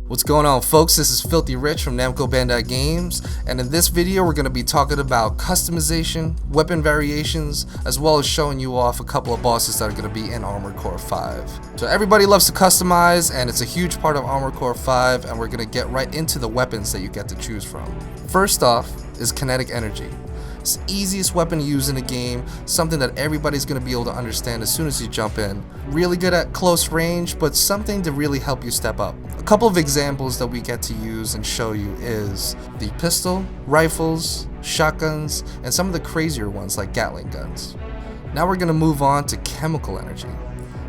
What's going on, folks? This is FilthieRich from NAMCO BANDAI Games, and in this video we're going to be talking about customization, weapon variations, as well as showing you off a couple of bosses that are going to be in Armored Core 5. So everybody loves to customize, and it's a huge part of Armored Core 5, and we're going to get right into the weapons that you get to choose from. First off is kinetic energy. It's the easiest weapon to use in the game, something that everybody's going to be able to understand as soon as you jump in. Really good at close range, but something to really help you step up. A couple of examples that we get to use and show you is the pistol, rifles, shotguns, and some of the crazier ones like Gatling guns. Now we're going to move on to chemical energy.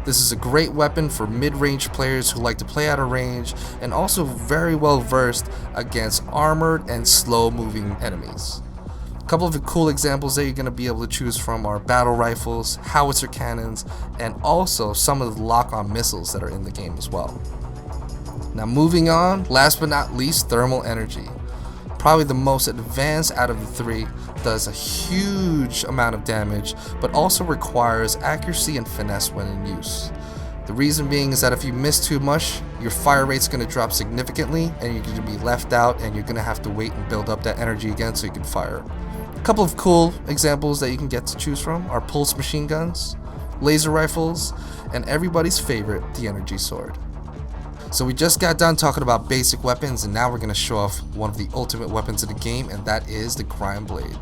This is a great weapon for mid-range players who like to play out of range and also very well versed against armored and slow-moving enemies. A couple of cool examples that you're going to be able to choose from are battle rifles, howitzer cannons, and also some of the lock-on missiles that are in the game as well. Now moving on, last but not least, thermal energy. Probably the most advanced out of the three, does a huge amount of damage, but also requires accuracy and finesse when in use. The reason being is that if you miss too much, your fire rate's going to drop significantly and you're going to be left out and you're going to have to wait and build up that energy again so you can fire. A couple of cool examples that you can get to choose from are pulse machine guns, laser rifles, and everybody's favorite, the energy sword. So we just got done talking about basic weapons, and now we're going to show off one of the ultimate weapons of the game, and that is the Grind Blade.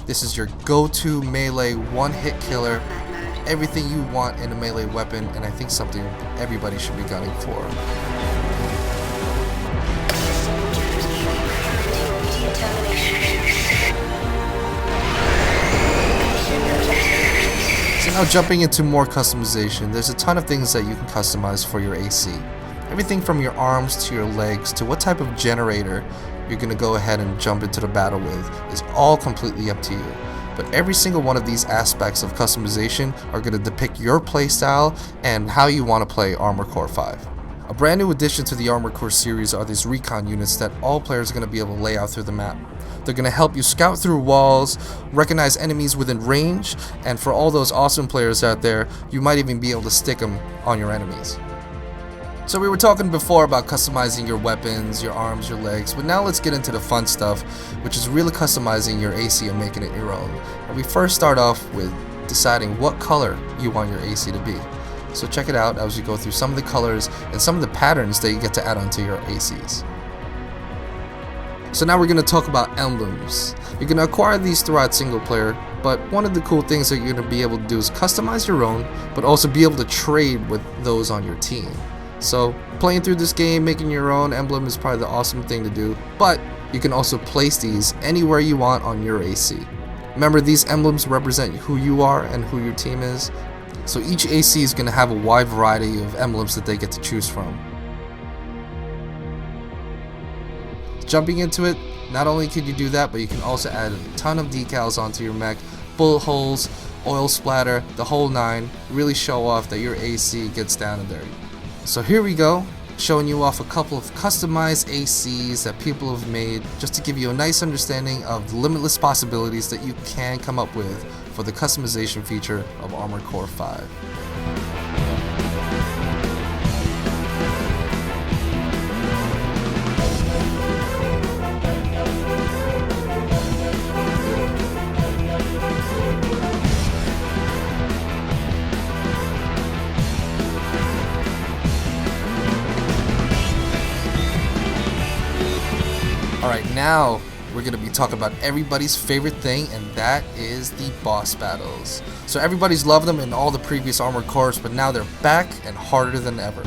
This is your go-to melee one-hit killer, everything you want in a melee weapon, and I think something everybody should be gunning for. So now jumping into more customization, there's a ton of things that you can customize for your AC. Everything from your arms to your legs to what type of generator you're going to go ahead and jump into the battle with is all completely up to you. But every single one of these aspects of customization are going to depict your playstyle and how you want to play Armored Core 5. A brand new addition to the Armored Core series are these recon units that all players are going to be able to lay out through the map. They're going to help you scout through walls, recognize enemies within range, and for all those awesome players out there, you might even be able to stick them on your enemies. So we were talking before about customizing your weapons, your arms, your legs, but now let's get into the fun stuff, which is really customizing your AC and making it your own. And we first start off with deciding what color you want your AC to be. So check it out as we go through some of the colors and some of the patterns that you get to add onto your ACs. So now we're going to talk about emblems. You're going to acquire these throughout single player, but one of the cool things that you're going to be able to do is customize your own, but also be able to trade with those on your team. So playing through this game, making your own emblem is probably the awesome thing to do, but you can also place these anywhere you want on your AC. Remember, these emblems represent who you are and who your team is, so each AC is going to have a wide variety of emblems that they get to choose from. Jumping into it, not only can you do that, but you can also add a ton of decals onto your mech, bullet holes, oil splatter, the whole nine, really show off that your AC gets down and dirty. So here we go, showing you off a couple of customized ACs that people have made just to give you a nice understanding of the limitless possibilities that you can come up with for the customization feature of Armored Core 5. Alright, now we're going to be talking about everybody's favorite thing, and that is the boss battles. So everybody's loved them in all the previous Armored Cores, but now they're back and harder than ever.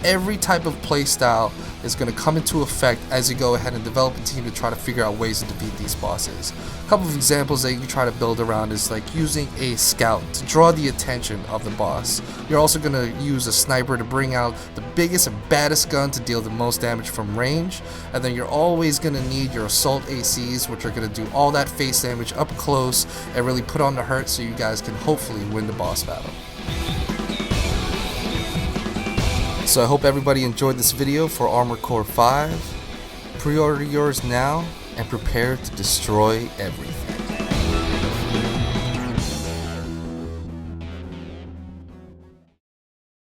Every type of playstyle is going to come into effect as you go ahead and develop a team to try to figure out ways to defeat these bosses. A couple of examples that you can try to build around is like using a scout to draw the attention of the boss. You're also going to use a sniper to bring out the biggest and baddest gun to deal the most damage from range, and then you're always going to need your assault ACs, which are going to do all that face damage up close and really put on the hurt so you guys can hopefully win the boss battle. So I hope everybody enjoyed this video for Armored Core 5. Pre-order yours now and prepare to destroy everything.